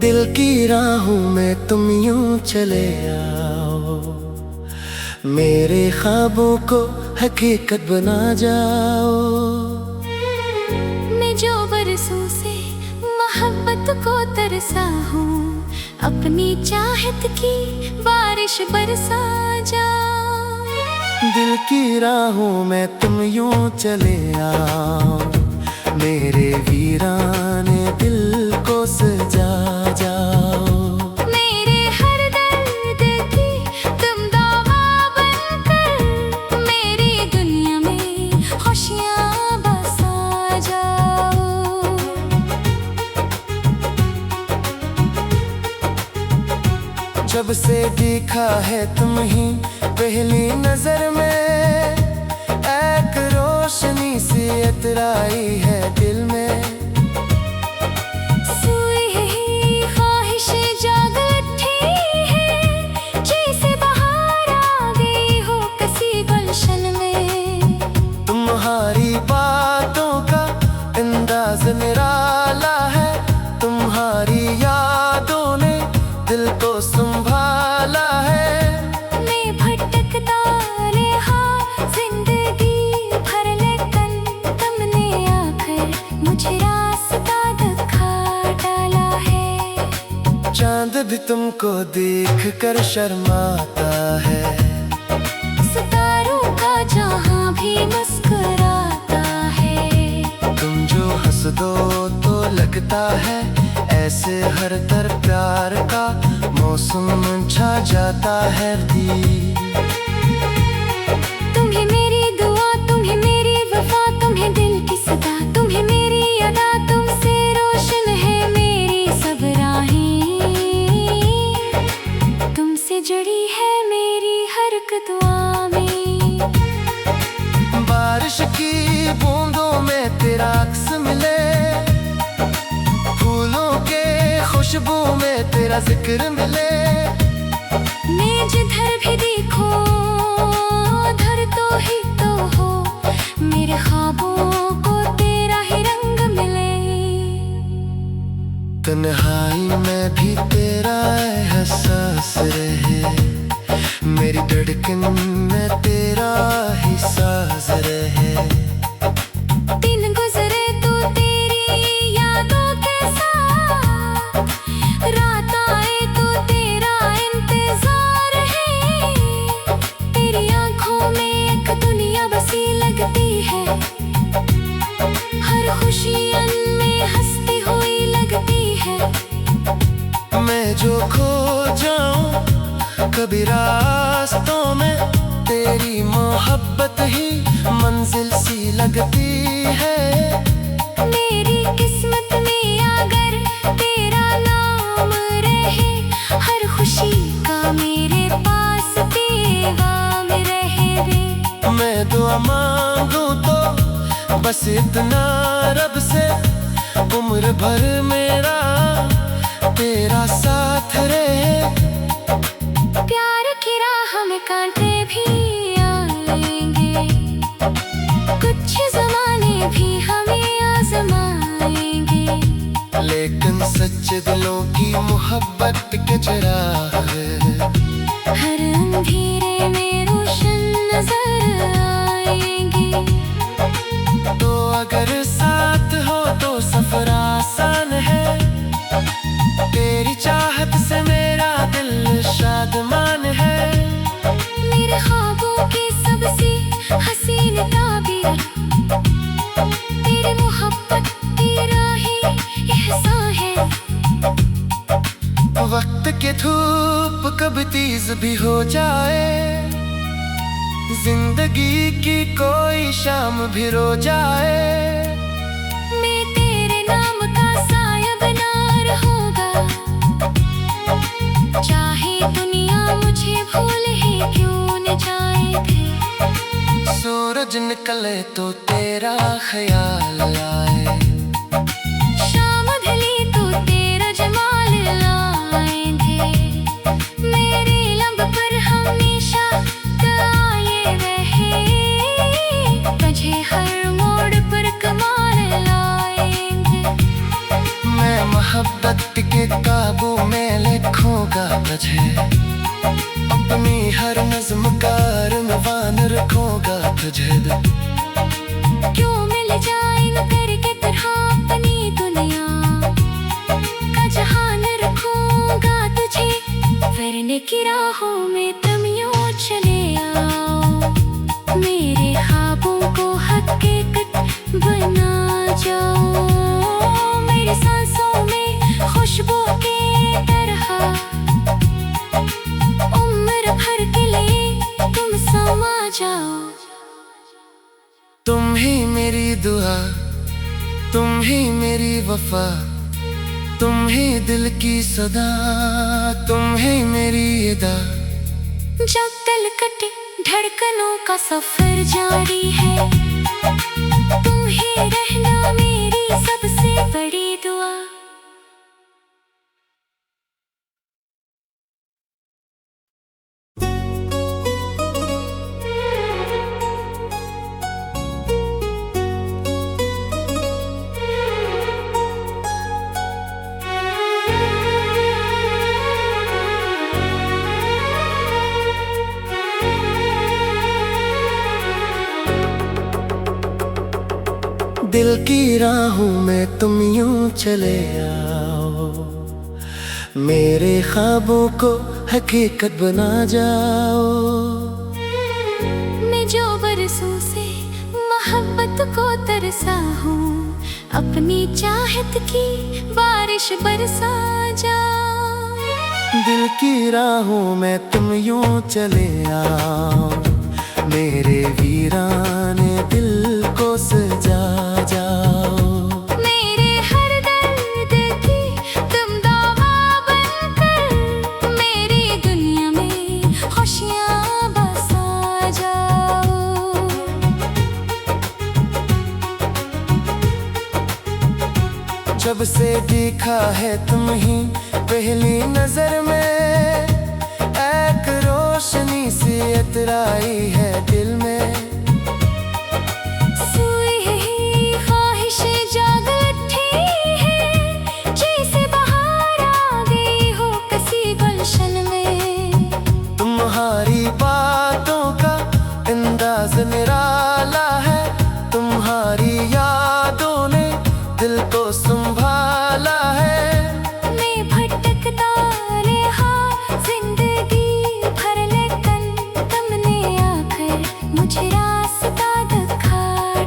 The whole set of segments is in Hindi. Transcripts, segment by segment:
दिल की राहों में तुम यूं चले आओ, मेरे ख्वाबों को हकीकत बना जाओ। मैं जो बरसों से मोहब्बत को तरसा हूँ, अपनी चाहत की बारिश बरसा जाओ। दिल की राहों में तुम यूं चले आओ, मेरे वीराने दिल को सजा जाओ। मेरे हर दर्द की तुम दवा बनकर, मेरी दुनिया में खुशियाँ बसा जाओ। जब से देखा है तुम ही पहली नजर में, एक रोशनी सी इतराई है दिल में। सोई ही ख्वाहिश जाग उठी है, जैसे बहार आ गई हो किसी गुलशन में। तुम्हारी बातों का अंदाज निराला है, तुम्हारी यादों ने दिल को संभाला है। मैं भटकता रहा जिंदगी भर, लेकिन तुमने आकर मुझे रास्ता दिखा डाला है। चांद भी तुमको देख कर शर्माता है, सितारों का जहां भी मुस्कुराता है। तुम जो हंस दो तो लगता है ऐसे हर तरफ प्यार का मौसम छा जाता है। तुम्हें मेरी दुआ, तुम्हें मेरी वफा, तुम्हें दिल की सदा, तुम्हें मेरी अदा, तुमसे रोशन है मेरी सब राहें। तुमसे जुड़ी है मेरी हर एक दुआ में। बारिश की बूंदों में तेरा अक्स मिले, फूलों के खुशबू में तेरा जिक्र मिले। मैं जिधर भी देखो उधर तो ही तो हो, मेरे ख्वाबों को तेरा ही रंग मिले। तन्हाई में भी तेरा एहसास रहे, मेरी धड़कन में तेरा ही साज रहे। दिन गुजरे तो तेरी यादों के साथ, रात आए तो तेरा इंतजार है। तेरी आंखों में एक दुनिया बसी लगती है, हर खुशी में हंसती हुई लगती है। मैं जो खो जाऊं कभी रास्तों में, तेरी मोहब्बत ही मंजिल सी लगती है। मेरी किस्मत में अगर तेरा नाम रहे, हर खुशी का मेरे पास पैगाम रहे रे। मैं दुआ मांगू तो बस इतना रब से, उम्र भर मेरा तेरा साथ रहे। प्यार की राह में कांटे भी आएंगे, कुछ ज़माने भी हमें आजमाएंगे। लेकिन सच्चे दिलों की मोहब्बत के चिराग हर अंधेरे में रोशन नजर आएंगे। तो अगर साथ हो तो सफर आसान है, तेरी चाहत से मेरा दिल शादमान है। मेरे ख्वाबों की सबसे हसीन ताबीर, तेरी मोहब्बत तेरा ही एहसान है। वक्त के धूप कभी तेज भी हो जाए, जिंदगी की कोई शाम भी रो जाए। मैं तेरे नाम का साया बना रहूंगा, चाहे दुनिया मुझे भूल ही क्यों न जाए फिर। सूरज निकले तो तेरा ख्याल आए, शाम ढली तो तेरा जमाल लाएंगे। मेरे लब पर हमेशा आए रहे, तुझे हर मोड़ पर कमाल लाएंगे। मैं मोहब्बत के काबू में लिखूंगा तुझे, अपनी हर नज़्म का रंगवान रखूंगा तुझे। क्यों मिल जाए न करके तरह अपनी दुनिया का जहान रखूंगा तुझे। फिरने की राहों में तुम यूं चले आओ, मेरे ख्वाबों को हकीकत बना जाओ। मेरी सांसों में खुशबू के तरह उम्र भर के लिए तुम समा जाओ। तुम ही मेरी दुआ, तुम ही मेरी वफा, तुम ही दिल की सदा, तुम ही मेरी अदा। जब दिल कटे धड़कनों का सफर जारी है, तुम ही रहना मेरी सबसे बड़ी दुआ। दिल की राहों में तुम यूं चले आओ, मेरे ख्वाबों को हकीकत बना जाओ। मैं जो बरसों से मोहब्बत को तरसा हूँ, अपनी चाहत की बारिश बरसा जाओ। दिल की राहों में तुम यूं चले आओ, मेरे वीराने दिल को सजा जाओ। मेरे हर दर्द की तुम दवा बनकर मेरी दुनिया में खुशियाँ बसा जाओ। जब से देखा है तुम ही पहली नजर में, एक रोशनी सी इतराई है दिल में। सोई ही ख्वाहिशें जाग उठी है, जैसे बहार आ गई हो किसी गुलशन में। तुम्हारी बातों का अंदाज निराला है, तुम्हारी यादों ने दिल को संभाला है। मैं भटकता रहा जिंदगी भर, लेकिन तुमने आकर मुझे रास्ता दिखा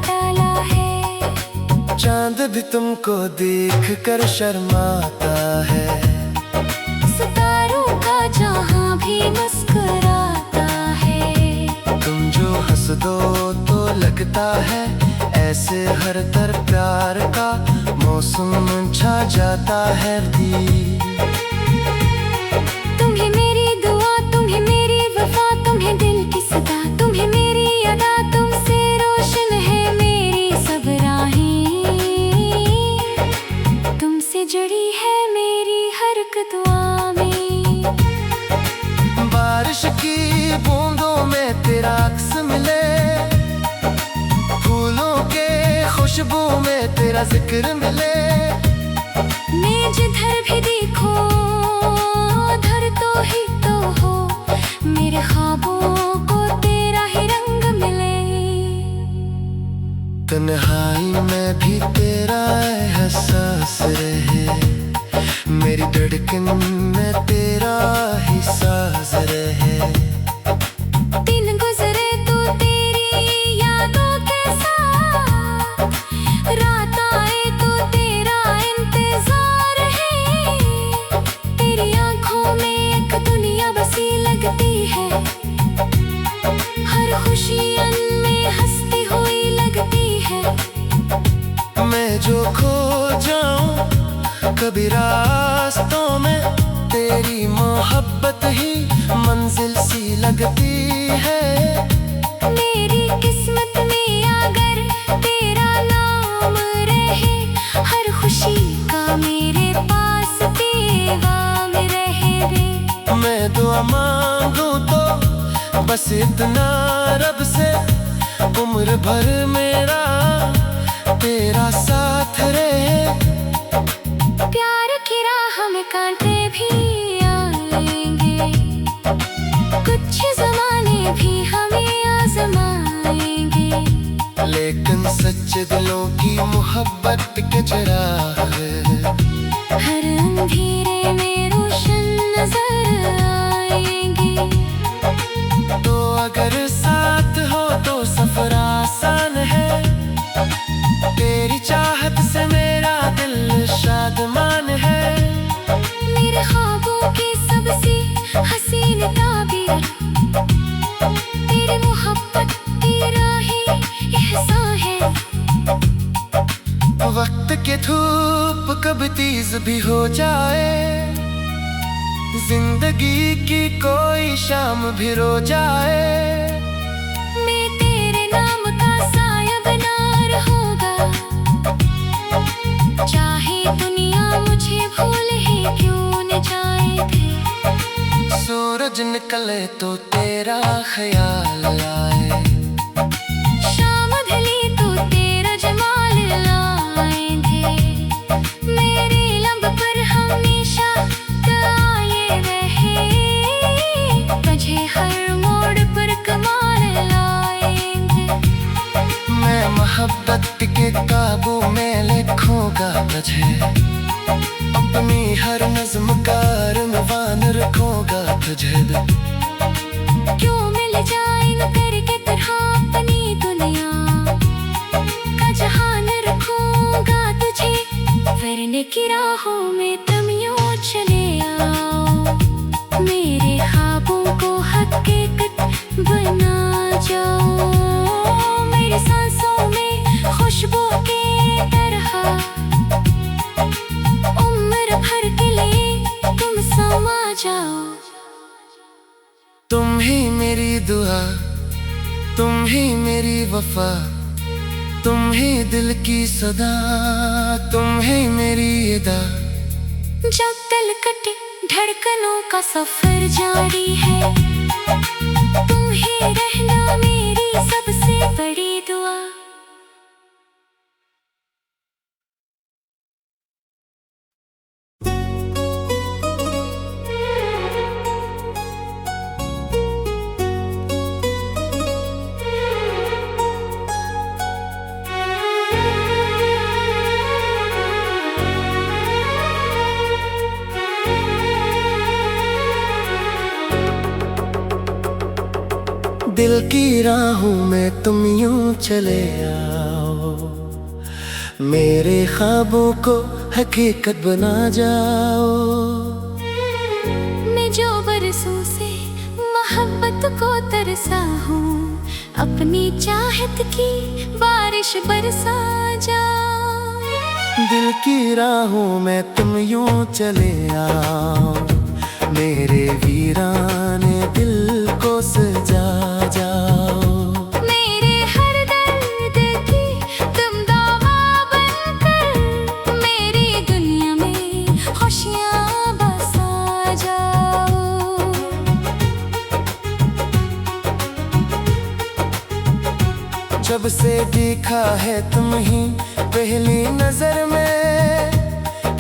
डाला है। चांद भी तुमको देख कर शर्माता है, सितारों का जहां भी मुस्कुराता है। तुम जो हंस दो तो लगता है ऐसे हर तरफ प्यार का मौसम छा जाता है। तुम्हें मेरी दुआ, तुम्हें मेरी वफा, तुम्हें दिल की सदा, तुम्हें मेरी अदा, तुमसे रोशन है मेरी सब राहें। तुमसे जुड़ी है मेरी हर एक दुआ में। बारिश की बूंदों में तेरा अक्स मिले, फूलों के खुशबू में तेरा जिक्र मिले। मैं जिधर भी देखो उधर तो ही तो हो, मेरे ख्वाबों को तेरा ही रंग मिले। तन्हाई में भी तेरा एहसास रहे, मेरी धड़कन में तेरा ही साज रहे। दिन गुजरे तो तेरी यादों के साथ, रात आए तो तेरा इंतजार है। तेरी आंखों में एक दुनिया बसी लगती है, हर खुशी में हंसती हुई लगती है। मैं जो खो जाऊं कभी रास्तों में, तेरी मोहब्बत ही मंजिल सी लगती है। मेरी किस्मत में अगर तेरा नाम रहे, हर खुशी का मेरे पास पैगाम रहे रे। मैं दुआ मांगू तो बस इतना रब से, उम्र भर मेरा तेरा साथ रहे। प्यार की राह कांटे भी आएंगे, कुछ जमाने भी हमें आजमाएंगे, लेकिन सच्चे दिलों की मोहब्बत के चिराग हर अंधेरे में रोशन नजर आएंगे। तो अगर साथ हो तो सफर आसान है, तेरी चाहत से मेरा दिल शादमान है। मेरे ख्वाबों की सबसे हसीन ताबीर तेरी मोहब्बत की राही एहसान है। वक्त के धूप कभी तेज भी हो जाए, जिंदगी की कोई शाम भी रो जाए, मैं तेरे नाम का साया बना रहूंगा, चाहे दुनिया मुझे भूल ही क्यों न जाए। सूरज निकले तो तेरा ख्याल आए, शाम ढली तो तेरा जमाल लाएंगे, मेरे लब पर हमेशा गाए रहे, तुझे हर मोड़ पर कमाल लाएंगे। मैं मोहब्बत के काबू में लिखूंगा तुझे, अपनी हर नज़्म का रंगवान रखूंगा तुझे। क्यों मिल जाए न करके तरह अपनी दुनिया का जहान रखूंगा तुझे, फिरने की राहों में तुम यूं चले आओ, मेरे ख्वाबों को हकीकत बना जाओ, मेरी सांसों में खुशबू के तरह उम्र भर के लिए तुम समा जाओ। तुम ही मेरी दुआ, तुम ही मेरी वफा, तुम ही दिल की सदा, तुम ही मेरी अदा। जब दिल कटे धड़कनों का सफर जारी है, तुम ही रहना मेरी सबसे बड़ी दुआ। दिल की राहों में तुम यूं चले आओ, मेरे ख्वाबों को हकीकत बना जाओ। मैं जो बरसों से मोहब्बत को तरसा हूँ, अपनी चाहत की बारिश बरसा जाओ। दिल की राहों में तुम यूं चले आओ, मेरे वीराने दिल को सजा जाओ। मेरे हर दर्द की तुम दावा बनकर, मेरी दुनिया में खुशियाँ बसा जाओ। जब से देखा है तुम ही पहली नजर में,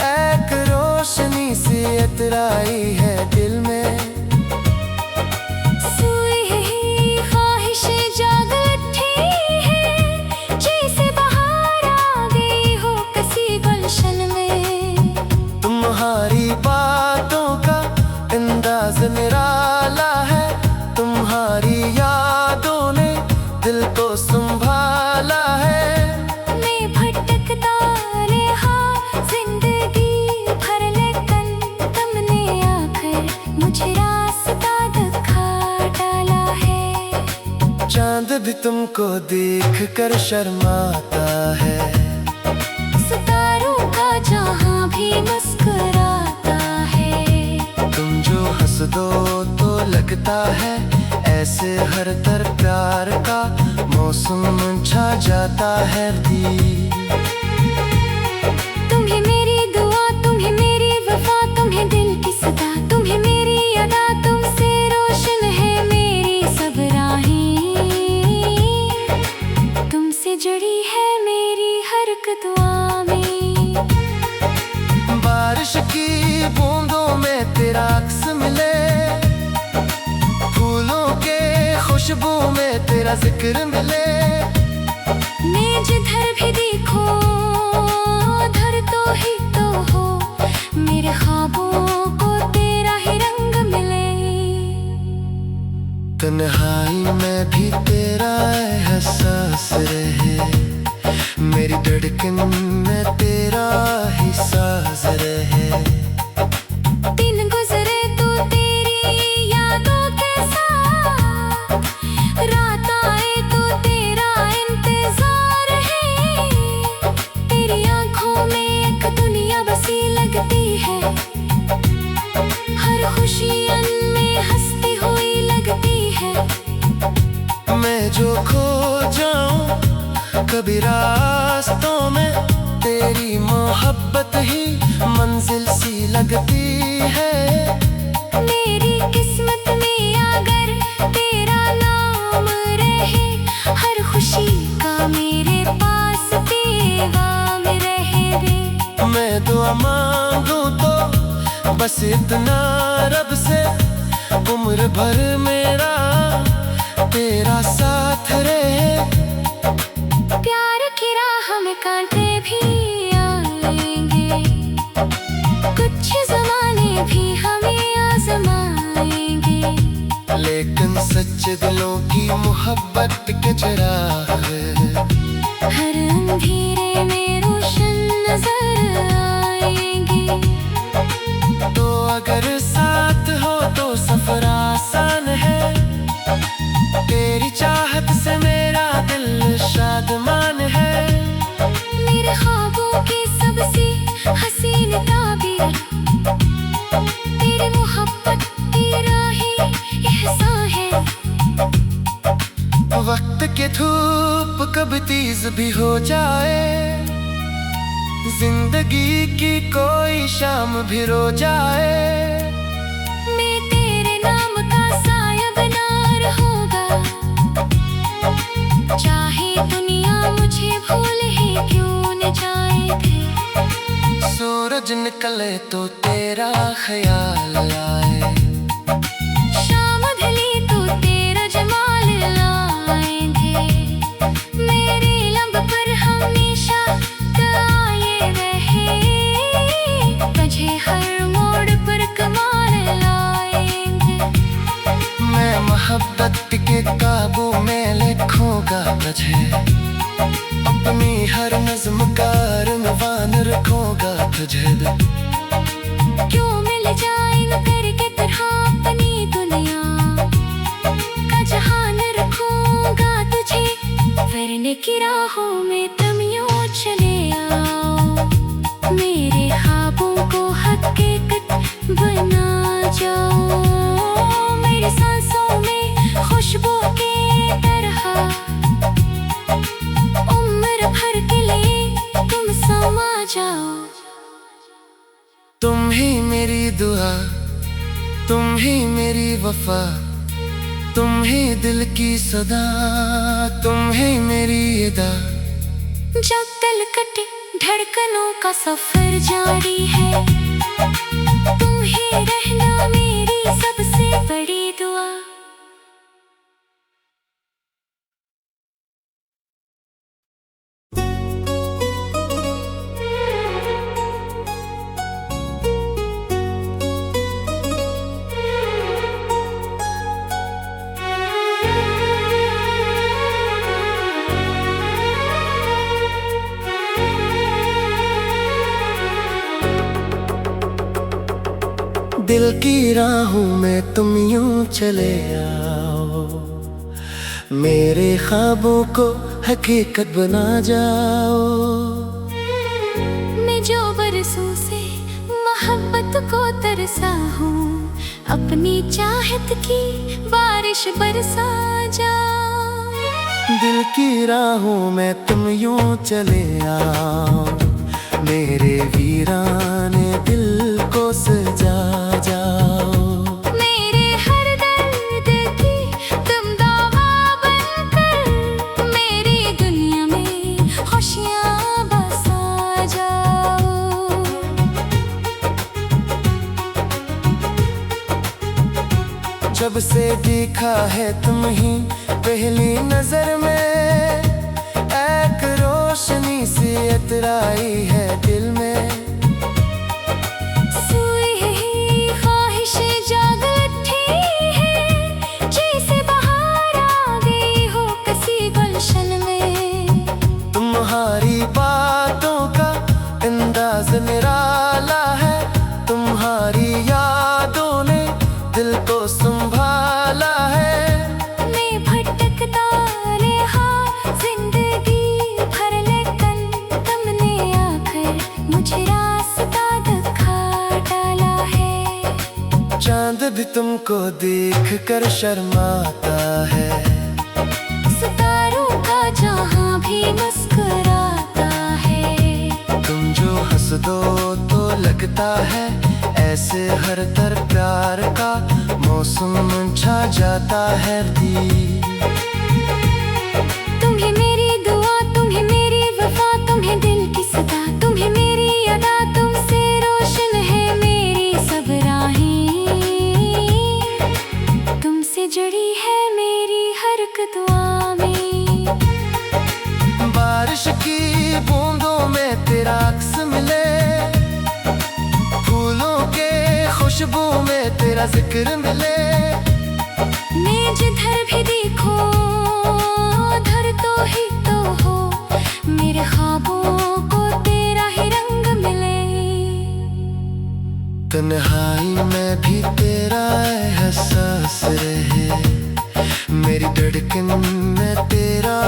एक रोशनी सी इतराई है दिल में। सोई ही ख्वाहिशें जाग उठी है, जैसे बहार आ गई हो किसी गुलशन में। तुम्हारी बातों का अंदाज निराला है, तुम्हारी यादों ने दिल को संभाला है। मैं भटकता रहा जिंदगी भर, लेकिन तुमने आकर मुझे रास्ता दिखा डाला है। चांद भी तुमको देख कर शर्माता है, सितारों का जहां भी मुस्कुराता है। तुम जो हंस दो तो लगता है ऐसे हर तरफ प्यार का मौसम छा जाता है। तुम्हें मेरी दुआ, तुम्हें मेरी वफा, तुम्हें दिल की सदा, तुम्हें मेरी अदा, तुमसे रोशन है मेरी सब राहें, तुमसे जुड़ी है मेरी हर एक दुआ में। बारिश की बूंद खुशबू में तेरा जिक्र मिले। मैं जिधर भी देखो उधर तो ही तो हो, मेरे ख्वाबों को तेरा ही रंग मिले। तन्हाई में भी तेरा एहसास रहे, मेरी धड़कन में तेरा ही साज रहे। दिन गुजरे तो तेरी यादों के साथ, रात आए तो तेरा इंतजार है। तेरी आंखों में एक दुनिया बसी लगती है, हर खुशी में हंसती हुई लगती है। मैं जो खो जाऊं कभी रास्तों में, तेरी मोहब्बत ही मंजिल सी लगती है। मेरी किस्मत में अगर तेरा नाम रहे, हर खुशी का मेरे पास पैगाम रहे रे। मैं दुआ मांगू तो बस इतना रब से, उम्र भर मेरा तेरा साथ रहे। प्यार की राह में कांटे भी आएंगे, कुछ ज़माने भी हमें आजमाएंगे, लेकिन सच्चे दिलों की मोहब्बत के चिराग हर अंधेरे में रोशन नजर आएंगे। तो अगर साथ हो तो सफर आसान है, तेरी चाहत से मेरा दिल शादमान है। मेरे ख्वाबों की सबसे हसीन ताबीर, तेरी मोहब्बत तेरा ही एहसान है। वक्त के धूप कभी तेज भी हो जाए, जिंदगी की कोई शाम भी रो जाए। मैं तेरे नाम का साया बना रहूंगा, चाहे दुनिया मुझे भूल ही क्यों न जाए थे। सूरज निकले तो तेरा ख्याल आए, शाम ढली तो तेरा जमाल लाएंगे। मेरे लब पर हमेशा गाए रहे, तुझे हर मोड़ पर कमाल लाएंगे। मैं मोहब्बत के काबू में लिखूंगा तुझे, अपनी हर नज़्म का रंगवान रखूंगा तुझे। क्यों मिल जाए न करके तरह अपनी दुनिया का जहान रखूंगा तुझे। फिरने की राहों में तुम यूं चले आओ, मेरे ख्वाबों को हकीकत बना जाओ। मेरी सांसों में खुशबू के तरह, उम्र भर के लिए तुम समा जाओ। तुम ही मेरी दुआ, तुम ही मेरी वफा, तुम ही दिल की सदा, तुम ही मेरी अदा। जब दिल कटे धड़कनों का सफर जारी है, तुम ही रहना मेरी सबसे बड़ी दुआ। दिल की राहों में तुम यूं चले आओ, मेरे ख्वाबों को हकीकत बना जाओ। मैं जो बरसों से मोहब्बत को तरसा हूँ, अपनी चाहत की बारिश बरसा जाओ। दिल की राहों में तुम यूं चले आओ, मेरे वीराने दिल को सजा जाओ। मेरे हर दर्द की तुम दावा बनकर, मेरी दुनिया में खुशियाँ बसा जाओ। जब से देखा है तुम ही पहली नजर में एक रोशनी सी इतराई है दिल में। सोई ही ख्वाहिशें जाग उठी है, जैसे बाहर आ गई हो किसी गुलशन में। तुम्हारी बातों का अंदाज निराला है, तुम्हारी यादों ने दिल को संभाला है। मैं भटकता रहा जिंदगी भर, लेकिन तुमने आकर मुझे रास्ता दिखा डाला है। चांद भी तुमको देख कर शर्माता है, सितारों का जहां भी मुस्कुराता है। तुम जो हंस दो तो लगता है ऐसे हर तरफ प्यार का मौसम छा जाता है दिल। तुम्हें मेरी दुआ, तुम्हें मेरी वफा, तुम्हें दिल की सदा, तुम्हें मेरी अदा, तुमसे रोशन है मेरी सब राहें। तुमसे जुड़ी है मेरी हर एक दुआ में। बारिश की बूंदों में तेरा अक्स मिले, फूलों के खुशबू में तेरा जिक्र मिले। मैं जिधर भी देखो उधर तो ही तो हो, मेरे ख्वाबों को तेरा ही रंग मिले। तन्हाई में भी तेरा एहसास रहे, मेरी धड़कन में तेरा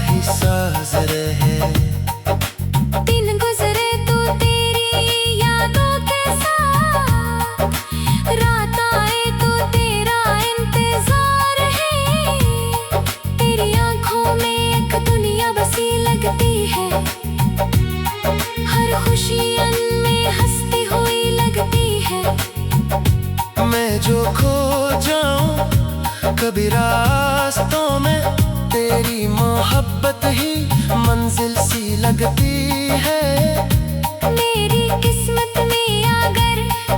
ही साज रहे। दिन गुजरे तो तेरी यादों के साथ, रात आए तो तेरा इंतजार है। तेरी आंखों में एक दुनिया बसी लगती है, हर खुशी में हंसती हुई लगती है। मैं जो खो जाऊं कभी रास्तों में, तेरी मोहब्बत ही मंजिल सी लगती है। मेरी किस्मत में अगर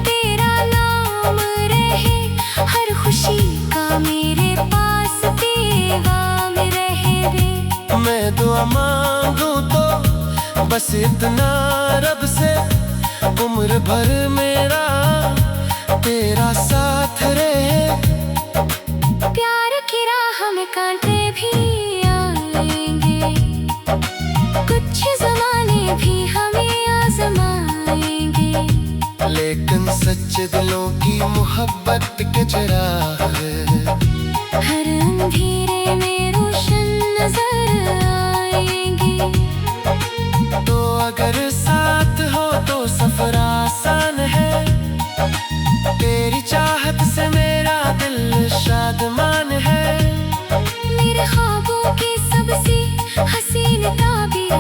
तेरा नाम रहे, हर खुशी का मेरे पास पैगाम रहे रे। मैं दुआ मांगूं तो बस इतना रब से, उम्र भर मेरा तेरा साथ रहे। प्यार की राह में कांटे भी आएंगे, कुछ ज़माने भी हमें आजमाएंगे। लेकिन सच्चे दिलों की मोहब्बत के चिराग हर अंधेरे में रोशन नजर आएंगे। तो अगर साथ हो तो सफर आसान है, तेरी चाहत से मेरा दिल शादमान है। मेरे ख्वाबों की सबसे हसीन ताबीर,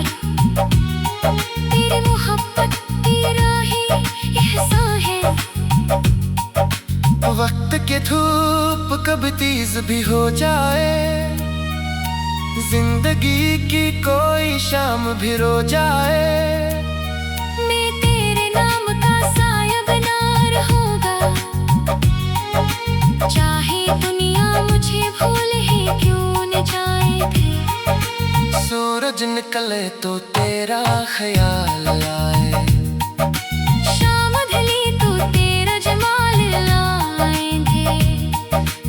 तेरी मोहब्बत तेरा ही एहसान है। वक्त के धूप कभी तेज भी हो जाए, जिंदगी की कोई शाम भी रो जाए। मैं तेरे नाम का साया बना रहूंगा, चाहे दुनिया मुझे भूल ही क्यों न जाए थे। सूरज निकले तो तेरा ख्याल आए, शाम ढली तो तेरा जमाल लाएंगे।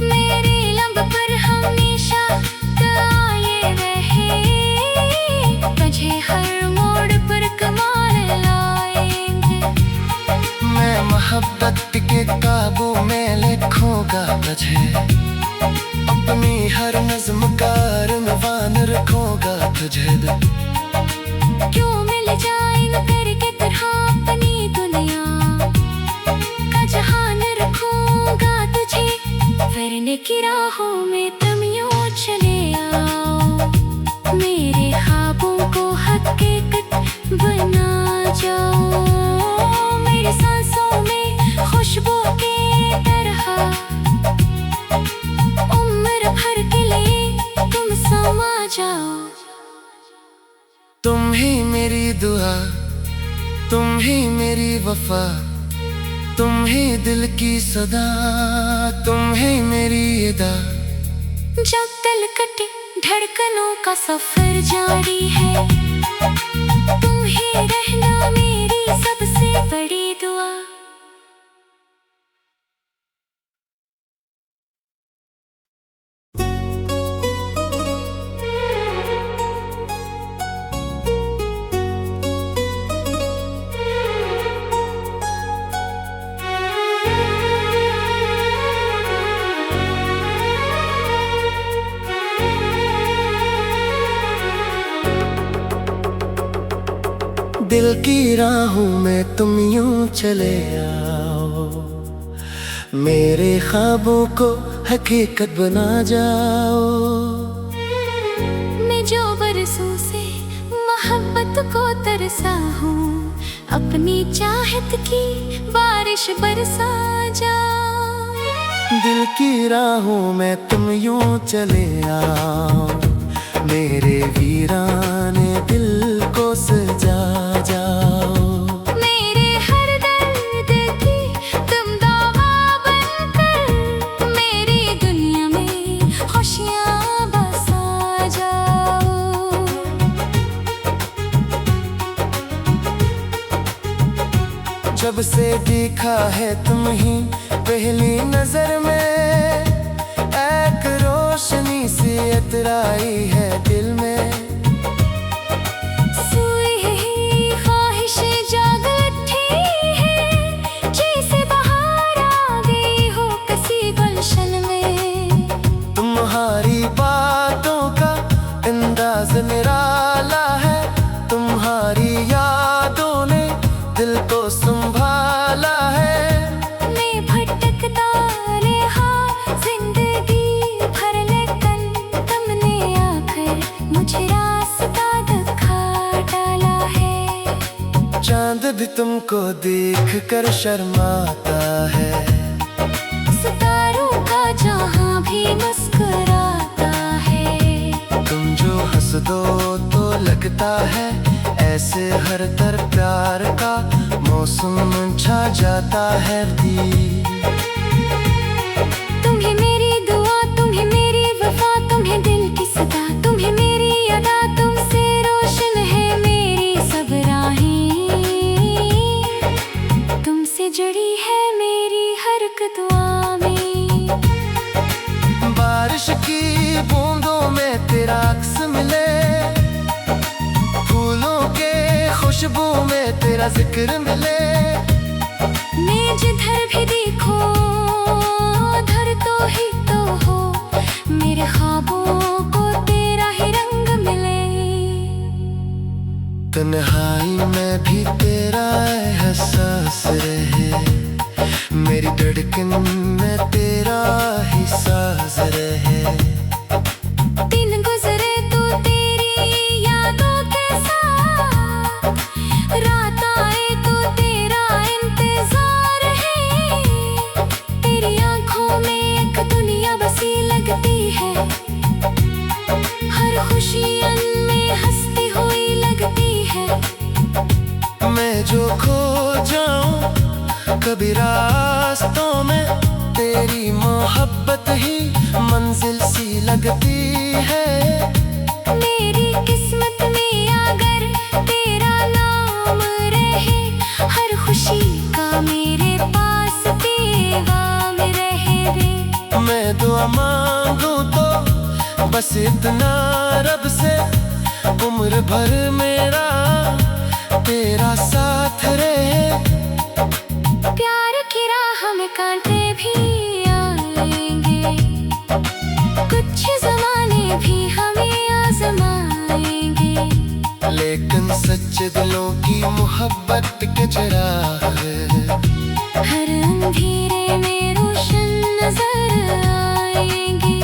मेरे लब पर हमेशा आए रहे, तुझे हर मोड़ पर कमाल लाएंगे। मैं मोहब्बत के काबू में लिखूंगा तुझे, अपनी हर नज़्म का रंगवान रखूंगा तुझे। क्यों मिल जाए न करके तरह अपनी दुनिया का जहान रखूंगा तुझे। फिरने की राहों में तुम यूं चले आओ, मेरे ख्वाबों को हकीकत बना जाओ। मेरी सांसों में खुशबू के तरह, उम्र भर के लिए तुम समा जाओ। तुम ही मेरी दुआ, तुम ही मेरी वफा, तुम ही दिल की सदा, तुम ही मेरी अदा। जब दिल कटे धड़कनों का सफर जारी है, तुम ही रहना मेरी सबसे बड़ी दुआ। दिल की राहों में तुम यूं चले आओ, मेरे ख्वाबों को हकीकत बना जाओ। मैं जो बरसों से मोहब्बत को तरसा हूँ, अपनी चाहत की बारिश बरसा जाओ। दिल की राहों में तुम यूं चले आओ, मेरे वीराने दिल को सजा जाओ। मेरे हर दर्द की तुम दवा बनकर, मेरी दुनिया में खुशियाँ बसा जाओ। जब से देखा है तुम ही पहली नजर में, एक रोशनी सी इतराई है दिल में। सोई ही ख्वाहिशें जाग उठी है, जैसे बहार आ गई हो किसी गुलशन में। तुम्हारी बातों का अंदाज निराला है, तुम्हारी यादों ने दिल को संभाला है। मैं भटकता रहा जिंदगी भर, लेकिन तुमने आकर मुझे रास्ता दिखा डाला है। चांद भी तुमको देख कर शर्माता है, सितारों का जहां भी मुस्कुराता है। तुम जो हंस दो तो लगता है ऐसे हर तरफ प्यार का मौसम छा जाता है। तुम्हें मेरी दुआ, तुम्हें मेरी वफा, तुम्हें दिल की सदा, तुम्हें मेरी अदा, तुमसे रोशन है मेरी सब राहें। तुमसे जुड़ी है मेरी हर एक दुआ में। बारिश की बूंदों में तेरा अक्स मिले, फूलों के खुशबू में तेरा जिक्र मिले। मैं जिधर भी देखो उधर तो ही तो हो, मेरे ख्वाबों को तेरा ही रंग मिले। तन्हाई में भी तेरा एहसास रहे, मेरी धड़कन में तेरा ही साज रहे। दिन गुजरे तो तेरी यादों के साथ, रात आए तो तेरा इंतजार है। तेरी आंखों में एक दुनिया बसी लगती है, हर खुशी में हंसती हुई लगती है। मैं जो खो जाऊं कभी रास्तों में, तेरी मोहब्बत ही मंजिल सी लगती है। मेरी किस्मत में अगर तेरा नाम रहे, हर खुशी का मेरे पास पैगाम रहे रे। मैं दुआ मांगू तो बस इतना रब से, उम्र भर मेरा तेरा साथ रहे। प्यार की राह में कांटे भी आएंगे, कुछ ज़माने भी हमें आजमाएंगे, लेकिन सच्चे दिलों की मोहब्बत के चिराग हर अंधेरे में रोशन नजर आएंगे।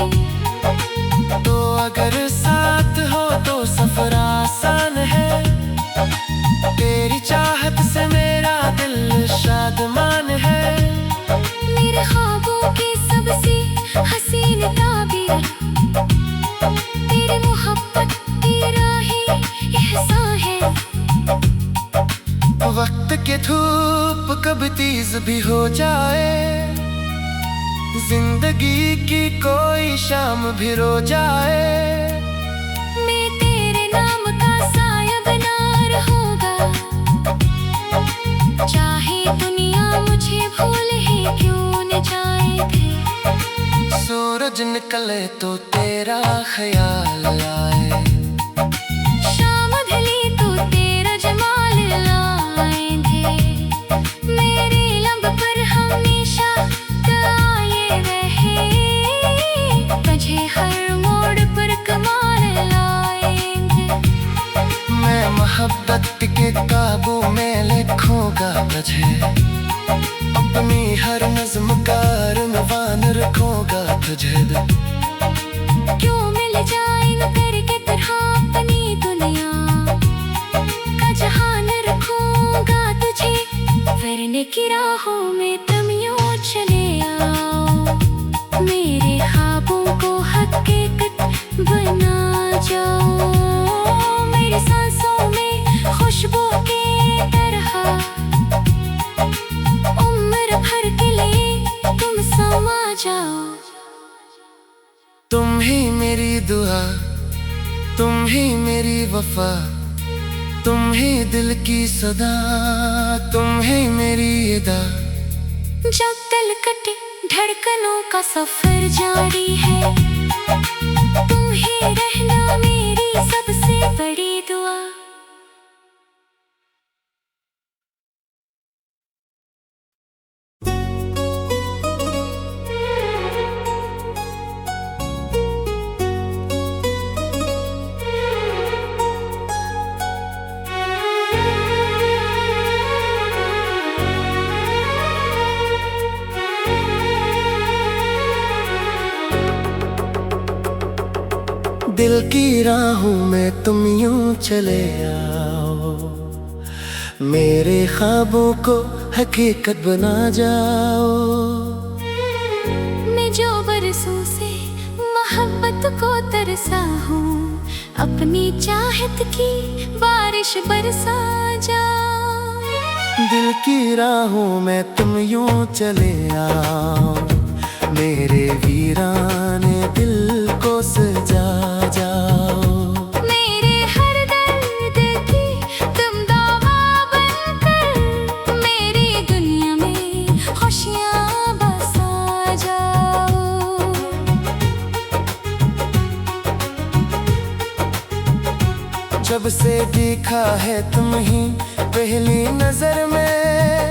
तो अगर साथ हो तो सफर आसान है, तेरी चाहत से मेरा दिल शादमान है। मेरे ख्वाबों की सबसे हसीन ताबीर, तेरी मोहब्बत तेरा ही एहसान है। वक्त के धूप कभी तेज भी हो जाए, जिंदगी की कोई शाम भी रो जाए, मैं तेरे नाम का साया होगा। चाहे दुनिया मुझे भूल ही क्यों न जाए थे। सूरज निकले तो तेरा ख्याल आए, शाम ढली तो तेरा जमाल लाएंगे। मेरे लब पर हमेशा आए रहे, तुझे हर मोड़ पर कमाल लाएंगे। मैं मोहब्बत के काबू में लिखूंगा तुझे, अपनी हर नज़्म का रनवान रखूंगा तुझे। क्यों मिल जाए न करके तरह अपनी दुनिया का जहान रखूंगा तुझे। फिरने की राहों में तुम यूं चले आओ, मेरे ख्वाबों को हकीकत बना जाओ। मेरी सांसों में खुशबू की तरह उम्र भर के लिए तुम समा जाओ। तुम ही मेरी दुआ, तुम ही मेरी वफा, तुम ही दिल की सदा, तुम ही मेरी अदा। जब दिल कटे धड़कनों का सफर जारी है, तुम ही रहना मेरी सबसे बड़ी दुआ। दिल की राहों में तुम यूं चले आओ, मेरे ख्वाबों को हकीकत बना जाओ। मैं जो बरसों से मोहब्बत को तरसा हूँ, अपनी चाहत की बारिश बरसा जाओ। दिल की राहों में तुम यूं चले आओ, मेरे वीराने दिल को सजा जाओ। मेरे हर दर्द की तुम दवा बनकर, मेरी दुनिया में खुशियाँ बसा जाओ। जब से देखा है तुम ही पहली नजर में,